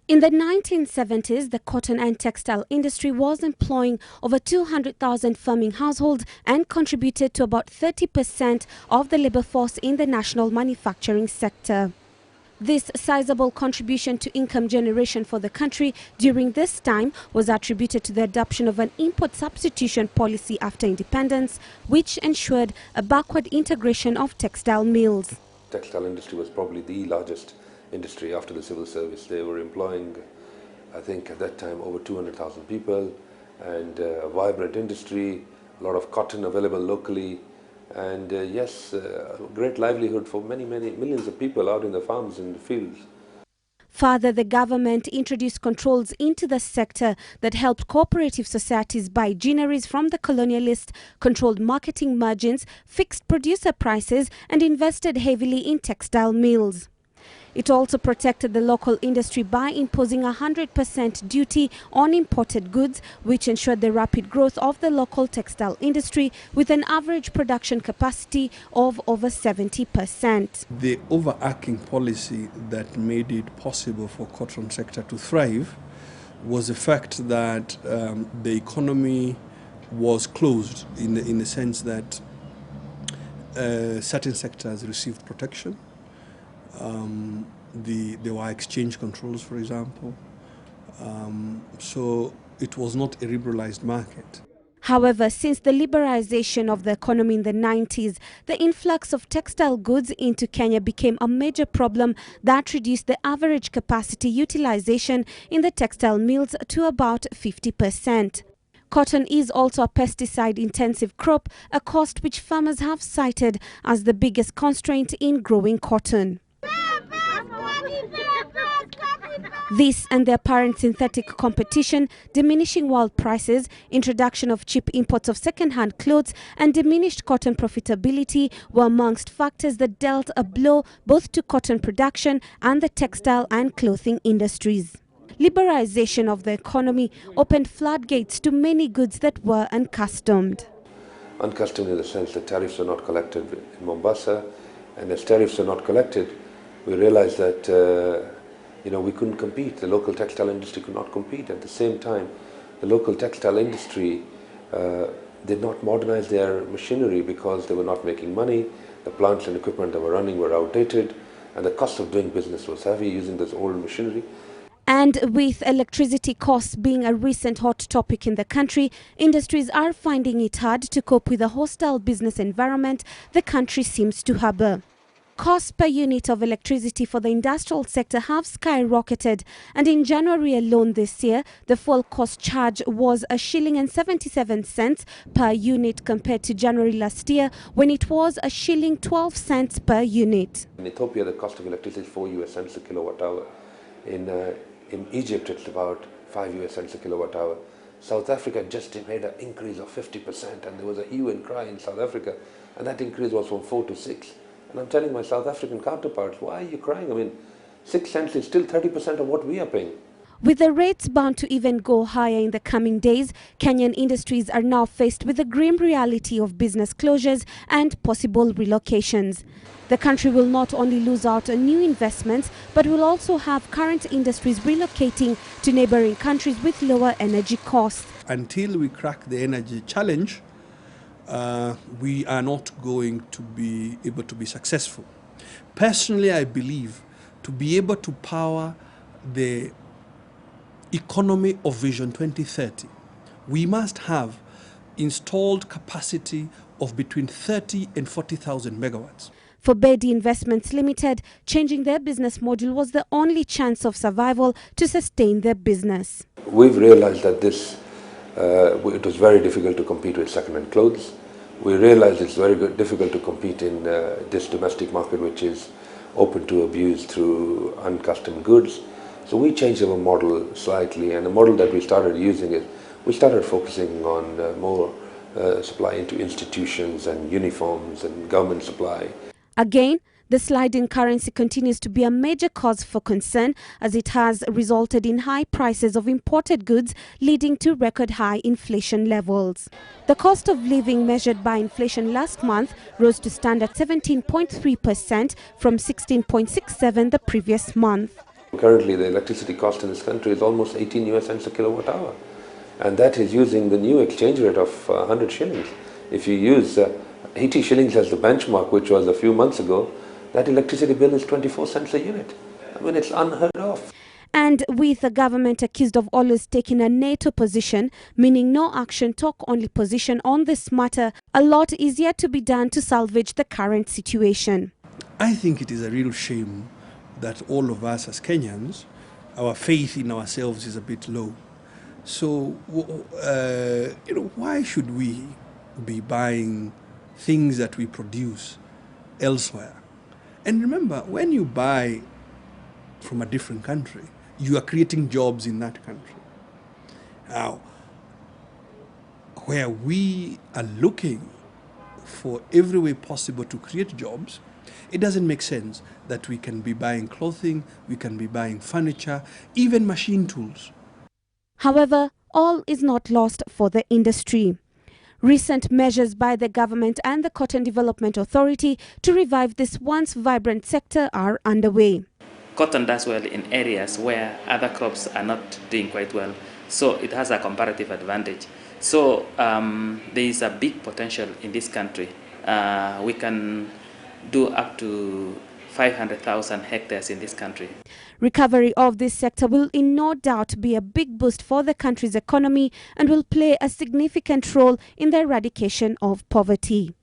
In the 1970s, the cotton and textile industry was employing over 200,000 farming households and contributed to about 30% of the labor force in the national manufacturing sector. This sizable contribution to income generation for the country during this time was attributed to the adoption of an import substitution policy after independence, which ensured a backward integration of textile mills. Textile industry was probably the largest industry after the civil service. They were employing, I think at that time, over 200,000 people, and a vibrant industry, a lot of cotton available locally, and great livelihood for many millions of people out in the farms and the fields. Further, the government introduced controls into the sector that helped cooperative societies buy ginneries from the colonialists, controlled marketing margins, fixed producer prices, and invested heavily in textile mills. It also protected the local industry by imposing 100% duty on imported goods, which ensured the rapid growth of the local textile industry with an average production capacity of over 70%. The overarching policy that made it possible for cotton sector to thrive was the fact that the economy was closed in the sense that certain sectors received protection. There were exchange controls, for example, so it was not a liberalized market. However, since the liberalization of the economy in the 90s, the influx of textile goods into Kenya became a major problem that reduced the average capacity utilization in the textile mills to about 50%. Cotton is also a pesticide-intensive crop, a cost which farmers have cited as the biggest constraint in growing cotton. This and the apparent synthetic competition, diminishing world prices, introduction of cheap imports of second-hand clothes, and diminished cotton profitability were amongst factors that dealt a blow both to cotton production and the textile and clothing industries. Liberalization of the economy opened floodgates to many goods that were uncustomed. Uncustomed in the sense that tariffs were not collected in Mombasa, and as tariffs were not collected, we realized that we couldn't compete. The local textile industry could not compete. At the same time, the local textile industry did not modernize their machinery because they were not making money. The plants and equipment that were running were outdated, and the cost of doing business was heavy using this old machinery. And with electricity costs being a recent hot topic in the country, industries are finding it hard to cope with the hostile business environment the country seems to harbor. Costs per unit of electricity for the industrial sector have skyrocketed, and in January alone this year, the fuel cost charge was $1.77 per unit compared to January last year when it was $1.12 per unit. In Ethiopia, the cost of electricity is 4 US cents a kilowatt hour. In Egypt, it's about 5 US cents a kilowatt hour. South Africa just made an increase of 50%, and there was a hue and cry in South Africa, and that increase was from 4 to 6. And I'm telling my South African counterparts, why are you crying? I mean, 6 cents is still 30% of what we are paying. With the rates bound to even go higher in the coming days, Kenyan industries are now faced with the grim reality of business closures and possible relocations. The country will not only lose out on new investments, but will also have current industries relocating to neighboring countries with lower energy costs. Until we crack the energy challenge, we are not going to be able to be successful. Personally, I believe to be able to power the economy of Vision 2030, we must have installed capacity of between 30 and 40,000 megawatts. For Bedi Investments Limited, changing their business model was the only chance of survival to sustain their business. We've realized that it was very difficult to compete with second-hand clothes. We realized it's very difficult to compete in this domestic market, which is open to abuse through uncustomed goods. So we changed our model slightly, and the model that we started using is we started focusing on more supply into institutions and uniforms and government supply. Again, the slide in currency continues to be a major cause for concern, as it has resulted in high prices of imported goods, leading to record high inflation levels. The cost of living measured by inflation last month rose to stand at 17.3% from 16.67% the previous month. Currently, the electricity cost in this country is almost 18 US cents a kilowatt hour. And that is using the new exchange rate of 100 shillings. If you use 80 shillings as the benchmark, which was a few months ago, that electricity bill is 24 cents a unit. I mean, it's unheard of. And with the government accused of always taking a NATO position, meaning no action, talk only position on this matter, a lot is yet to be done to salvage the current situation. I think it is a real shame that all of us as Kenyans, our faith in ourselves is a bit low. So, why should we be buying things that we produce elsewhere? And remember, when you buy from a different country, you are creating jobs in that country. Now, where we are looking for every way possible to create jobs, it doesn't make sense that we can be buying clothing, we can be buying furniture, even machine tools. However, all is not lost for the industry. Recent measures by the government and the Cotton Development Authority to revive this once vibrant sector are underway. Cotton does well in areas where other crops are not doing quite well, so it has a comparative advantage. So there is a big potential in this country. We can do up to 500,000 hectares in this country. Recovery of this sector will in no doubt be a big boost for the country's economy and will play a significant role in the eradication of poverty.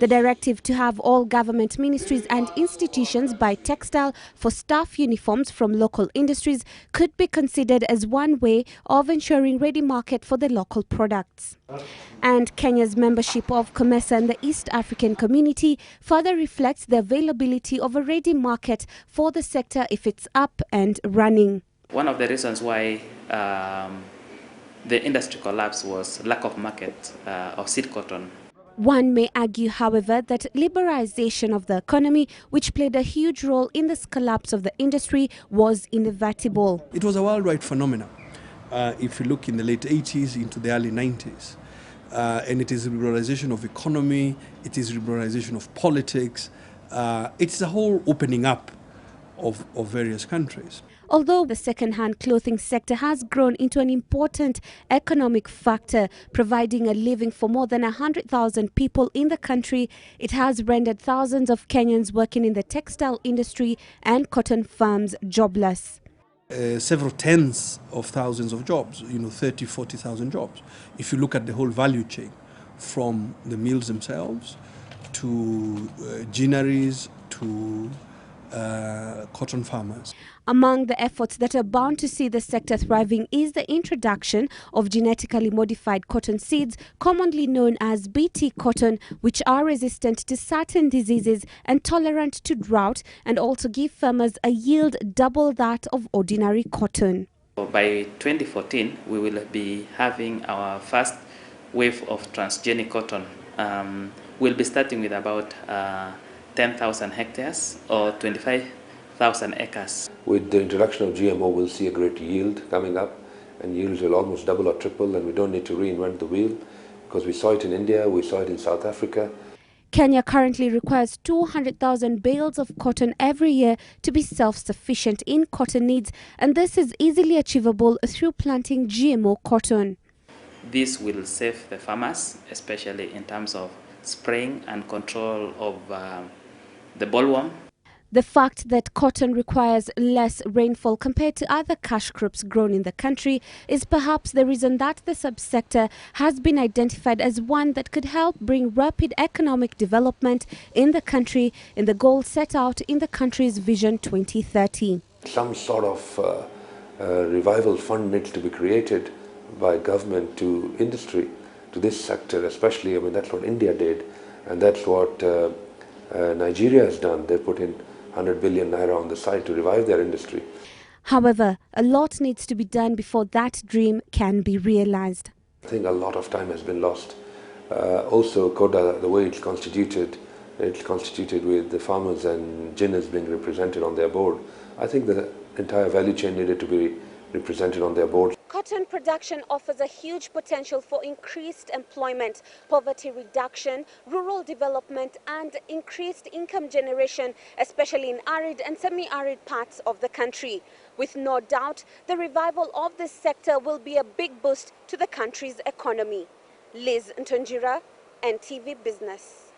The directive to have all government ministries and institutions buy textile for staff uniforms from local industries could be considered as one way of ensuring ready market for the local products. And Kenya's membership of COMESA and the East African Community further reflects the availability of a ready market for the sector if it's up and running. One of the reasons why the industry collapse was lack of market of seed cotton. One may argue, however, that liberalization of the economy, which played a huge role in this collapse of the industry, was inevitable. It was a worldwide phenomenon. If you look in the late 80s into the early 90s, and it is liberalization of economy, it is liberalization of politics, it's a whole opening up of various countries. Although the second-hand clothing sector has grown into an important economic factor, providing a living for more than 100,000 people in the country, it has rendered thousands of Kenyans working in the textile industry and cotton farms jobless. Several tens of thousands of jobs, 30, 40,000 jobs. If you look at the whole value chain, from the mills themselves to ginneries to cotton farmers. Among the efforts that are bound to see the sector thriving is the introduction of genetically modified cotton seeds, commonly known as BT cotton, which are resistant to certain diseases and tolerant to drought, and also give farmers a yield double that of ordinary cotton. By 2014, we will be having our first wave of transgenic cotton. We'll be starting with about 10,000 hectares or 25,000 acres. With the introduction of GMO, we'll see a great yield coming up, and yields will almost double or triple, and we don't need to reinvent the wheel because we saw it in India, we saw it in South Africa. Kenya currently requires 200,000 bales of cotton every year to be self-sufficient in cotton needs, and this is easily achievable through planting GMO cotton. This will save the farmers, especially in terms of spraying and control of the bollworm. The fact that cotton requires less rainfall compared to other cash crops grown in the country is perhaps the reason that the subsector has been identified as one that could help bring rapid economic development in the country in the goal set out in the country's Vision 2030. Some sort of revival fund needs to be created by government to industry, to this sector especially. I mean, that's what India did, and that's what Nigeria has done. They put in 100 billion naira on the side to revive their industry. However, a lot needs to be done before that dream can be realized. I think a lot of time has been lost. Also, CODA, the way it's constituted with the farmers and ginners being represented on their board. I think the entire value chain needed to be represented on their board. Cotton production offers a huge potential for increased employment, poverty reduction, rural development, and increased income generation, especially in arid and semi-arid parts of the country. With no doubt, the revival of this sector will be a big boost to the country's economy. Lizz Ntonjira, NTV Business.